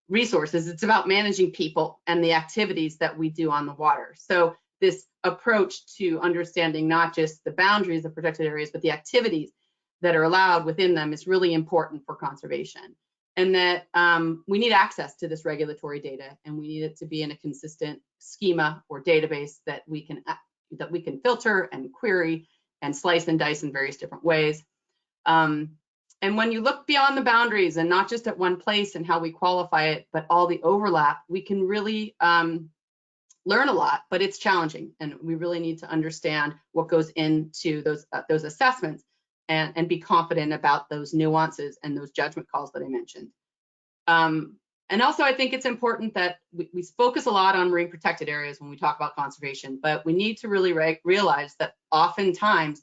resources, it's about managing people and the activities that we do on the water. So this approach to understanding not just the boundaries of protected areas, but the activities that are allowed within them is really important for conservation. And that we need access to this regulatory data, and we need it to be in a consistent schema or database that we can filter and query and slice and dice in various different ways. And when you look beyond the boundaries and not just at one place and how we qualify it, but all the overlap, we can really learn a lot, but it's challenging, and we really need to understand what goes into those assessments. And be confident about those nuances and those judgment calls that I mentioned. And also, I think it's important that we focus a lot on marine protected areas when we talk about conservation, but we need to really realize that oftentimes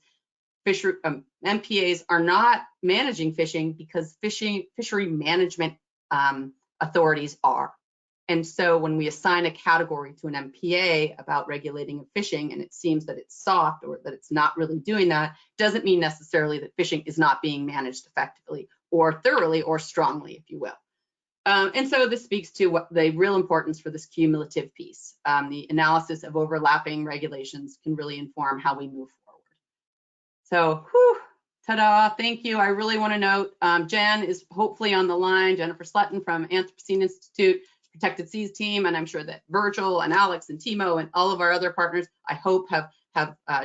MPAs are not managing fishing because fishery management authorities are. And so when we assign a category to an MPA about regulating of fishing, and it seems that it's soft or that it's not really doing that, doesn't mean necessarily that fishing is not being managed effectively or thoroughly or strongly, if you will. And so this speaks to what the real importance for this cumulative piece. The analysis of overlapping regulations can really inform how we move forward. So, ta-da, thank you. I really want to note, Jen is hopefully on the line, Jennifer Slutton from Anthropocene Institute, Protected Seas team, and I'm sure that Virgil and Alex and Timo and all of our other partners, I hope have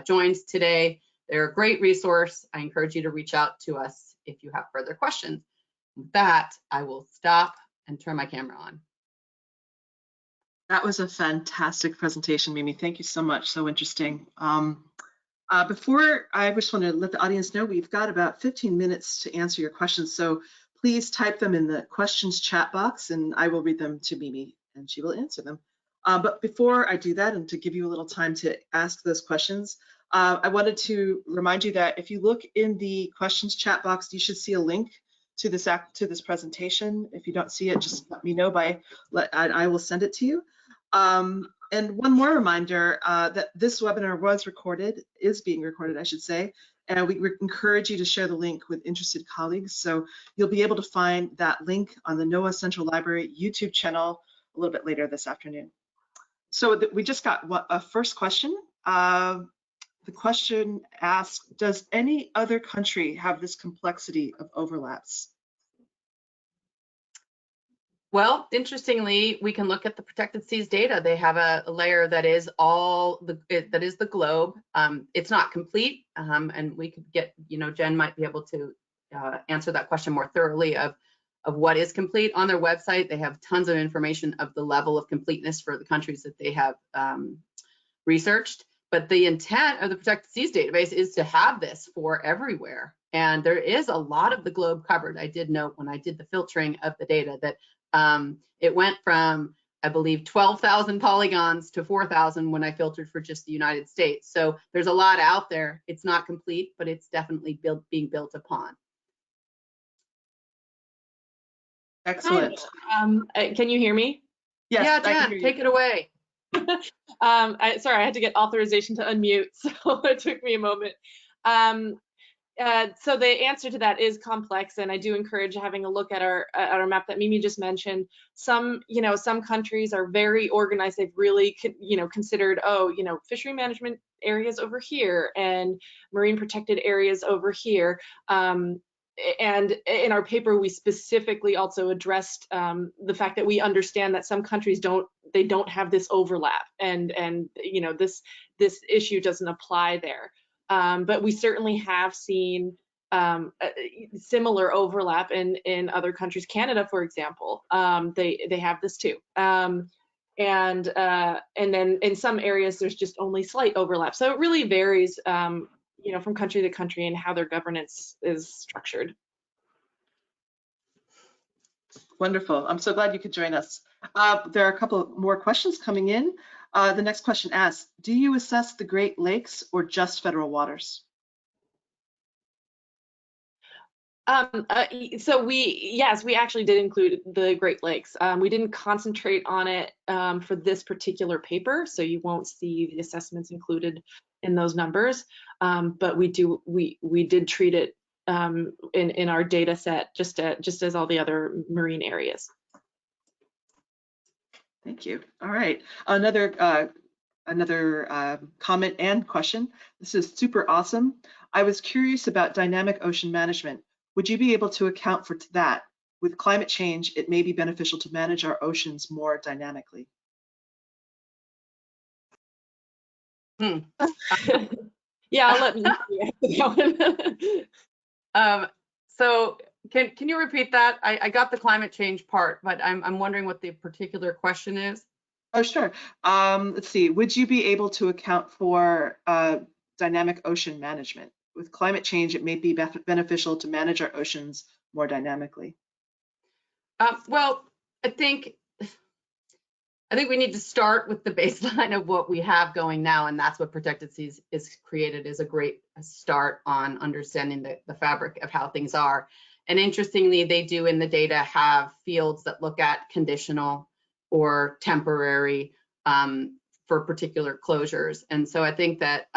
joined today. They're a great resource. I encourage you to reach out to us if you have further questions. With that, I will stop and turn my camera on. That was a fantastic presentation, Mimi. Thank you so much. So interesting. Before, I just want to let the audience know we've got about 15 minutes to answer your questions. So please type them in the questions chat box, and I will read them to Mimi, and she will answer them. But before I do that, and to give you a little time to ask those questions, I wanted to remind you that if you look in the questions chat box, you should see a link to this presentation. If you don't see it, just let me know I will send it to you. And one more reminder that this webinar is being recorded, I should say. And we encourage you to share the link with interested colleagues. So you'll be able to find that link on the NOAA Central Library YouTube channel a little bit later this afternoon. So we just got a first question. The question asks, does any other country have this complexity of overlaps? Well, interestingly, we can look at the Protected Seas data. They have a layer that is the globe. It's not complete, and we could get, Jen might be able to answer that question more thoroughly of what is complete. On their website, they have tons of information of the level of completeness for the countries that they have researched. But the intent of the Protected Seas database is to have this for everywhere. And there is a lot of the globe covered. I did note when I did the filtering of the data that it went from, I believe, 12,000 polygons to 4,000 when I filtered for just the United States. So there's a lot out there. It's not complete, but it's definitely being built upon. Excellent. Can you hear me? Yes, Yeah, I can Jen, hear you. take it away. Sorry, I had to get authorization to unmute, so it took me a moment. So the answer to that is complex, and I do encourage having a look at our map that Mimi just mentioned. Some countries are very organized. They've really, considered, fishery management areas over here and marine protected areas over here. And in our paper, we specifically also addressed the fact that we understand that some countries don't have this overlap, and this issue doesn't apply there. But we certainly have seen similar overlap in other countries. Canada, for example, they have this too. And then in some areas, there's just only slight overlap. So it really varies, from country to country and how their governance is structured. Wonderful. I'm so glad you could join us. There are a couple more questions coming in. The next question asks, do you assess the Great Lakes or just federal waters? So we actually did include the Great Lakes. We didn't concentrate on it for this particular paper, so you won't see the assessments included in those numbers. But we did treat it in our data set just as all the other marine areas. Thank you. All right. Another comment and question. This is super awesome. I was curious about dynamic ocean management. Would you be able to account for that? With climate change, it may be beneficial to manage our oceans more dynamically. Yeah, I'll let you answer that one. So can you repeat that? I got the climate change part, but I'm wondering what the particular question is. Oh, sure. Let's see. Would you be able to account for dynamic ocean management? With climate change, it may be beneficial to manage our oceans more dynamically. Well, I think we need to start with the baseline of what we have going now, and that's what Protected Seas is created as a great start on understanding the fabric of how things are. And interestingly, they do in the data have fields that look at conditional or temporary for particular closures. And so I think that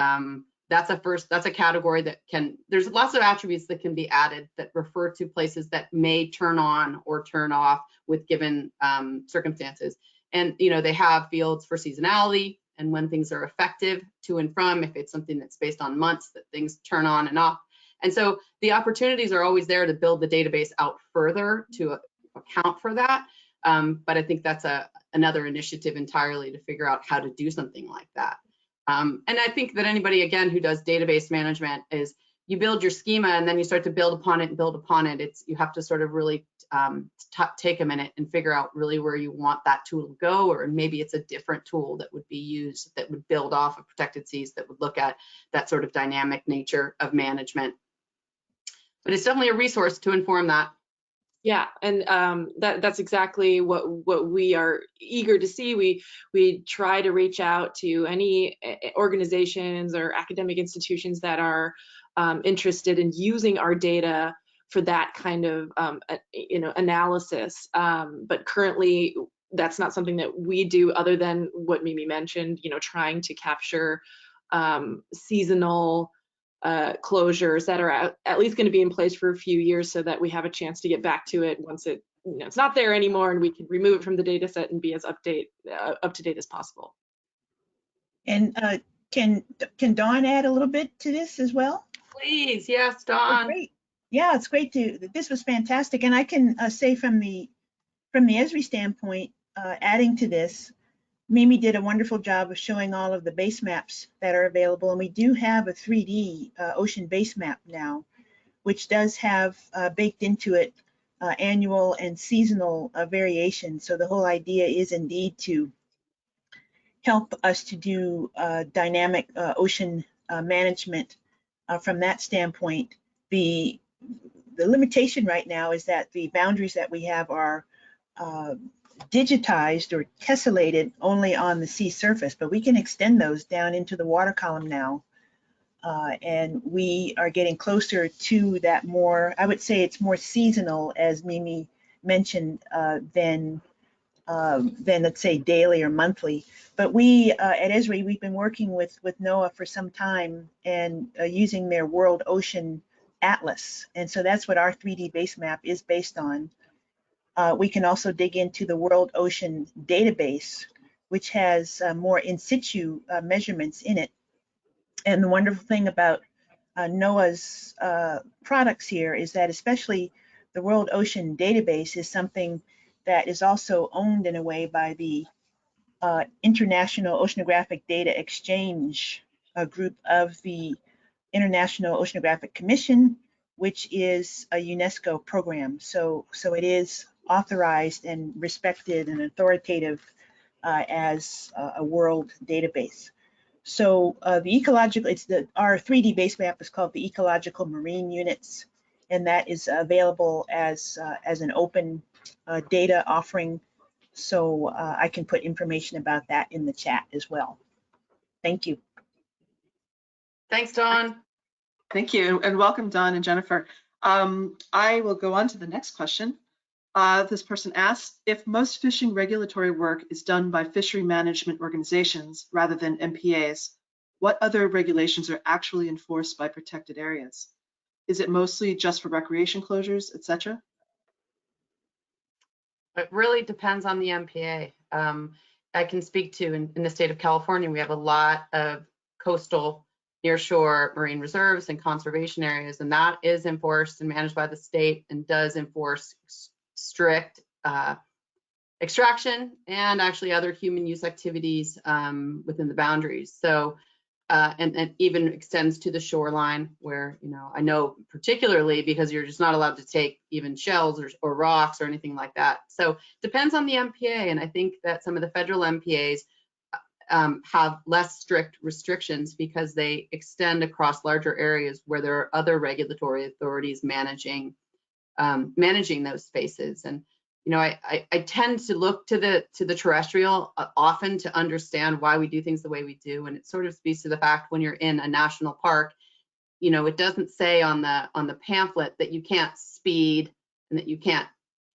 that's a category that there's lots of attributes that can be added that refer to places that may turn on or turn off with given circumstances. And they have fields for seasonality and when things are effective to and from, if it's something that's based on months that things turn on and off. And so the opportunities are always there to build the database out further to account for that. But I think that's another initiative entirely to figure out how to do something like that. And I think that anybody, again, who does database management is you build your schema and then you start to build upon it and build upon it. You have to sort of really take a minute and figure out really where you want that tool to go, or maybe it's a different tool that would be used that would build off of Protected Seas that would look at that sort of dynamic nature of management. But it's definitely a resource to inform that. Yeah, and that's exactly what we are eager to see. We try to reach out to any organizations or academic institutions that are interested in using our data for that kind of analysis. But currently, that's not something that we do, other than what Mimi mentioned. Trying to capture seasonal closures that are at least going to be in place for a few years, so that we have a chance to get back to it once it's not there anymore, and we can remove it from the data set and be as up to date as possible. And can Dawn add a little bit to this as well? Please, yes, Dawn. Oh, great. Yeah, it's great this was fantastic. And I can say from the Esri standpoint, adding to this, Mimi did a wonderful job of showing all of the base maps that are available. And we do have a 3D ocean base map now, which does have baked into it annual and seasonal variation. So the whole idea is indeed to help us to do dynamic ocean management from that standpoint. The limitation right now is that the boundaries that we have are digitized or tessellated only on the sea surface, but we can extend those down into the water column now. And we are getting closer to that more, I would say it's more seasonal, as Mimi mentioned, than let's say daily or monthly. But we at Esri, we've been working with NOAA for some time and using their World Ocean Atlas. And so that's what our 3D base map is based on. We can also dig into the World Ocean Database, which has more in situ measurements in it. And the wonderful thing about NOAA's products here is that especially the World Ocean Database is something that is also owned in a way by the International Oceanographic Data Exchange group of the International Oceanographic Commission, which is a UNESCO program. So it is authorized and respected and authoritative as a world database. So the ecological, our 3D base map is called the Ecological Marine Units, and that is available as an open data offering. So I can put information about that in the chat as well. Thank you. Thanks, Dawn. Thank you, and welcome, Dawn and Jennifer. I will go on to the next question. This person asks, if most fishing regulatory work is done by fishery management organizations rather than MPAs, what other regulations are actually enforced by protected areas? Is it mostly just for recreation closures, etc.? It really depends on the MPA. I can speak to in the state of California, we have a lot of coastal nearshore marine reserves and conservation areas, and that is enforced and managed by the state and does enforce strict extraction and actually other human use activities within the boundaries. So, and even extends to the shoreline where, you know, I know particularly because you're just not allowed to take even shells or rocks or anything like that. So depends on the MPA. And I think that some of the federal MPAs have less strict restrictions because they extend across larger areas where there are other regulatory authorities managing those spaces. And you know, I tend to look to the terrestrial often to understand why we do things the way we do, and it sort of speaks to the fact when you're in a national park, you know, it doesn't say on the pamphlet that you can't speed and that you can't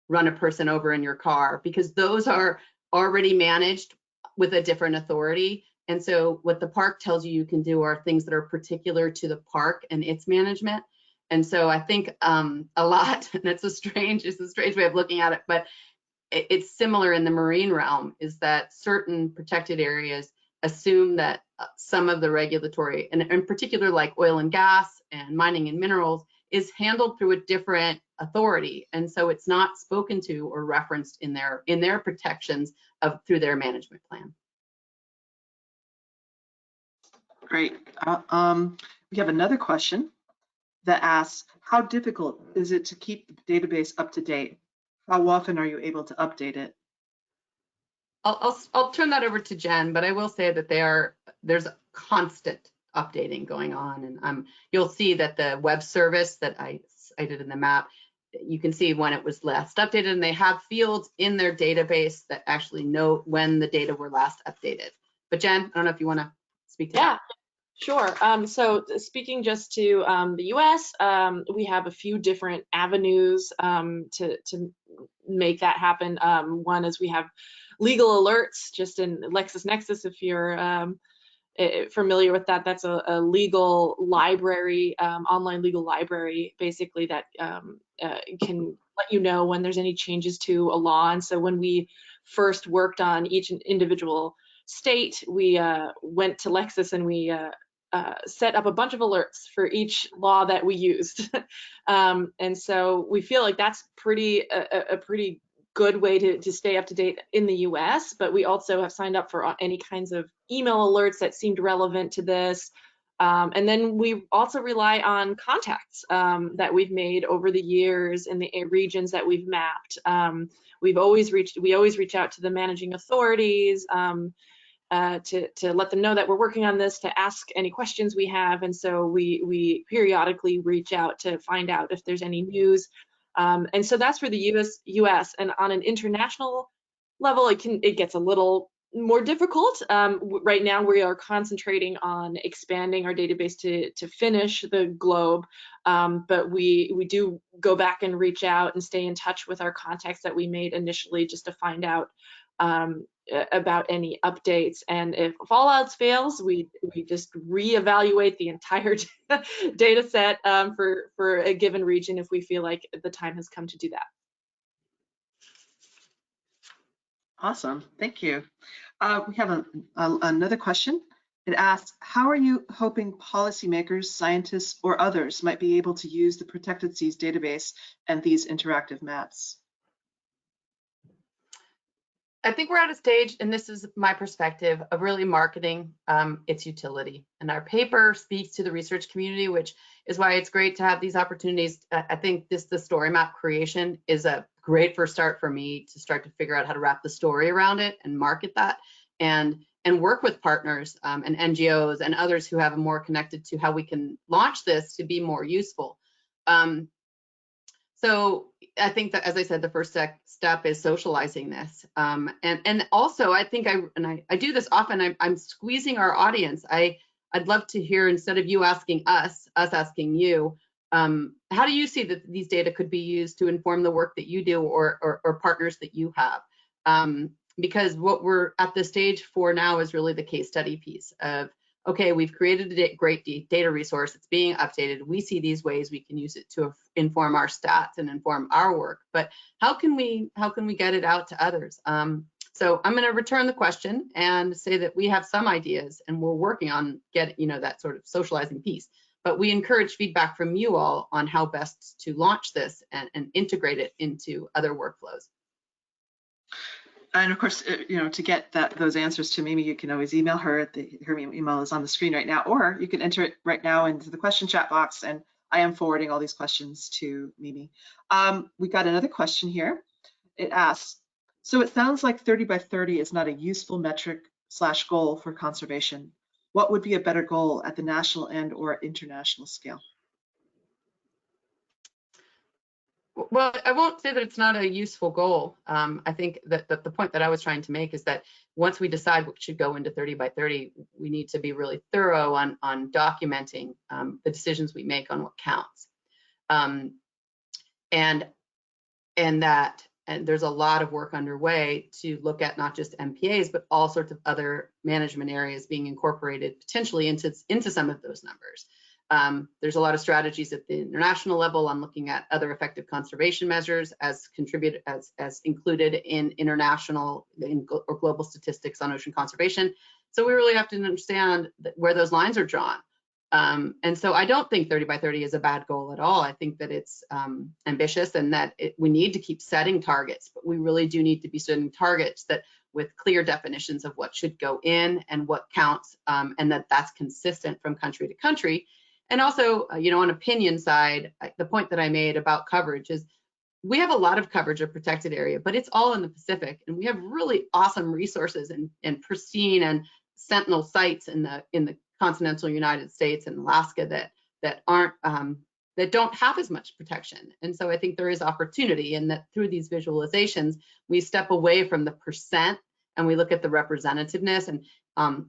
run a person over in your car, because those are already managed with a different authority. And so what the park tells you can do are things that are particular to the park and its management. And so I think a lot, and it's a strange way of looking at it, but it's similar in the marine realm, is that certain protected areas assume that some of the regulatory, and in particular like oil and gas and mining and minerals, is handled through a different authority. And so it's not spoken to or referenced in their protections through their management plan. Great. We have another question that asks, how difficult is it to keep the database up to date? How often are you able to update it? I'll turn that over to Jen, but I will say that there's constant updating going on, and you'll see that the web service that I cited in the map, you can see when it was last updated, and they have fields in their database that actually note when the data were last updated. But Jen, I don't know if you want to speak to that. Sure. So speaking just to the US, we have a few different avenues to make that happen. One is we have legal alerts just in LexisNexis. If you're familiar with that, that's a legal library, online legal library, basically, that can let you know when there's any changes to a law. And so when we first worked on each individual state, we went to Lexis and we set up a bunch of alerts for each law that we used. And so we feel like that's a pretty good way to stay up to date in the US, but we also have signed up for any kinds of email alerts that seemed relevant to this. And then we also rely on contacts that we've made over the years in the regions that we've mapped. We always reach out to the managing authorities, to let them know that we're working on this, to ask any questions we have. And so we periodically reach out to find out if there's any news. And so that's for the US. And on an international level, it gets a little more difficult. Right now, we are concentrating on expanding our database to finish the globe, but we do go back and reach out and stay in touch with our contacts that we made initially, just to find out about any updates. And if all else fails, we just reevaluate the entire data set for a given region if we feel like the time has come to do that. Awesome, thank you. We have another question. It asks, how are you hoping policymakers, scientists, or others might be able to use the Protected Seas database and these interactive maps? I think we're at a stage, and this is my perspective, of really marketing its utility. And our paper speaks to the research community, which is why it's great to have these opportunities. I think the story map creation is a great first start for me to start to figure out how to wrap the story around it and market that, and work with partners and NGOs and others who have a more connected to how we can launch this to be more useful. So I think that, as I said, the first step is socializing this. And also, I think I do this often, I'm squeezing our audience. I'd love to hear, instead of you asking us asking you, how do you see that these data could be used to inform the work that you do or partners that you have? Because what we're at this stage for now is really the case study piece of, okay, we've created a great data resource, it's being updated, we see these ways we can use it to inform our stats and inform our work, but how can we get it out to others? So I'm going to return the question and say that we have some ideas and we're working on getting, that sort of socializing piece, but we encourage feedback from you all on how best to launch this and integrate it into other workflows. And of course, to get those answers to Mimi, you can always email her. Her email is on the screen right now, or you can enter it right now into the question chat box, and I am forwarding all these questions to Mimi. We got another question here. It asks, so it sounds like 30 by 30 is not a useful metric / goal for conservation. What would be a better goal at the national and or international scale? Well, I won't say that it's not a useful goal. I think that the point that I was trying to make is that once we decide what should go into 30 by 30, we need to be really thorough on documenting the decisions we make on what counts. And there's a lot of work underway to look at not just MPAs, but all sorts of other management areas being incorporated potentially into some of those numbers. There's a lot of strategies at the international level on looking at other effective conservation measures as included in international or global statistics on ocean conservation. So we really have to understand where those lines are drawn. And so I don't think 30 by 30 is a bad goal at all. I think that it's ambitious and that we need to keep setting targets, but we really do need to be setting targets that with clear definitions of what should go in and what counts, and that's consistent from country to country. And also, on opinion side, the point that I made about coverage is we have a lot of coverage of protected area, but it's all in the Pacific, and we have really awesome resources and pristine and sentinel sites in the continental United States and Alaska that aren't that don't have as much protection. And so I think there is opportunity in that through these visualizations, we step away from the percent and we look at the representativeness. And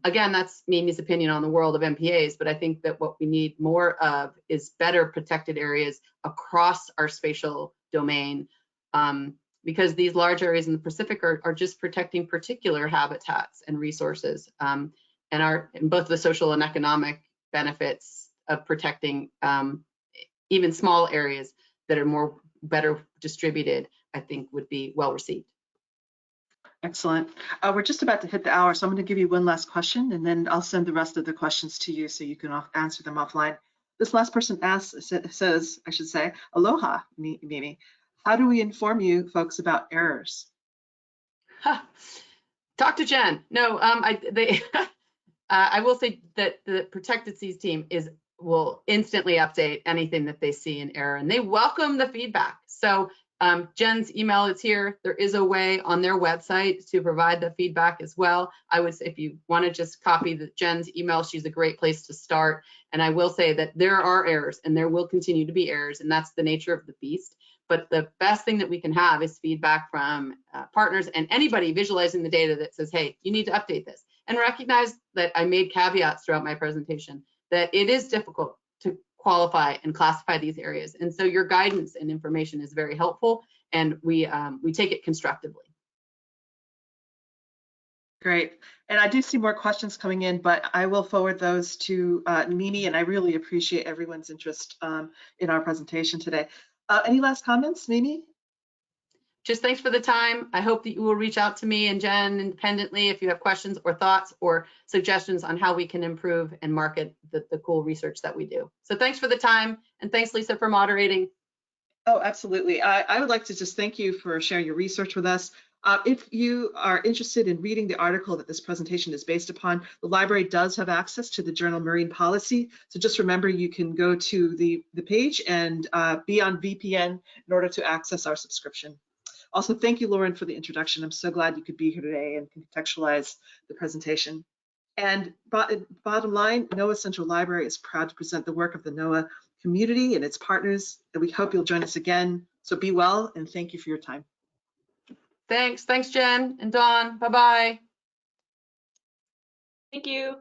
again, that's Mimi's opinion on the world of MPAs, but I think that what we need more of is better protected areas across our spatial domain, because these large areas in the Pacific are just protecting particular habitats and resources, and both the social and economic benefits of protecting even small areas that are better distributed, I think would be well received. Excellent. We're just about to hit the hour, so I'm going to give you one last question, and then I'll send the rest of the questions to you so you can answer them offline. This last person says, aloha, Mimi. How do we inform you folks about errors? Talk to Jen. No, I will say that the Protected Seas team will instantly update anything that they see in error, and they welcome the feedback. So Jen's email is here. There is a way on their website to provide the feedback as well. I would say if you want to just copy Jen's email, she's a great place to start. And I will say that there are errors and there will continue to be errors, and that's the nature of the beast. But the best thing that we can have is feedback from partners and anybody visualizing the data that says, hey, you need to update this. And recognize that I made caveats throughout my presentation, that it is difficult to qualify and classify these areas. And so your guidance and information is very helpful, and we take it constructively. Great. And I do see more questions coming in, but I will forward those to Mimi, and I really appreciate everyone's interest in our presentation today. Any last comments, Mimi? Just thanks for the time. I hope that you will reach out to me and Jen independently if you have questions or thoughts or suggestions on how we can improve and market the cool research that we do. So thanks for the time, and thanks, Lisa, for moderating. Oh, absolutely. I would like to just thank you for sharing your research with us. If you are interested in reading the article that this presentation is based upon, the library does have access to the journal Marine Policy. So just remember, you can go to the page and be on VPN in order to access our subscription. Also, thank you, Lauren, for the introduction. I'm so glad you could be here today and contextualize the presentation. And bottom line, NOAA Central Library is proud to present the work of the NOAA community and its partners, and we hope you'll join us again. So be well, and thank you for your time. Thanks, Jen and Dawn. Bye-bye. Thank you.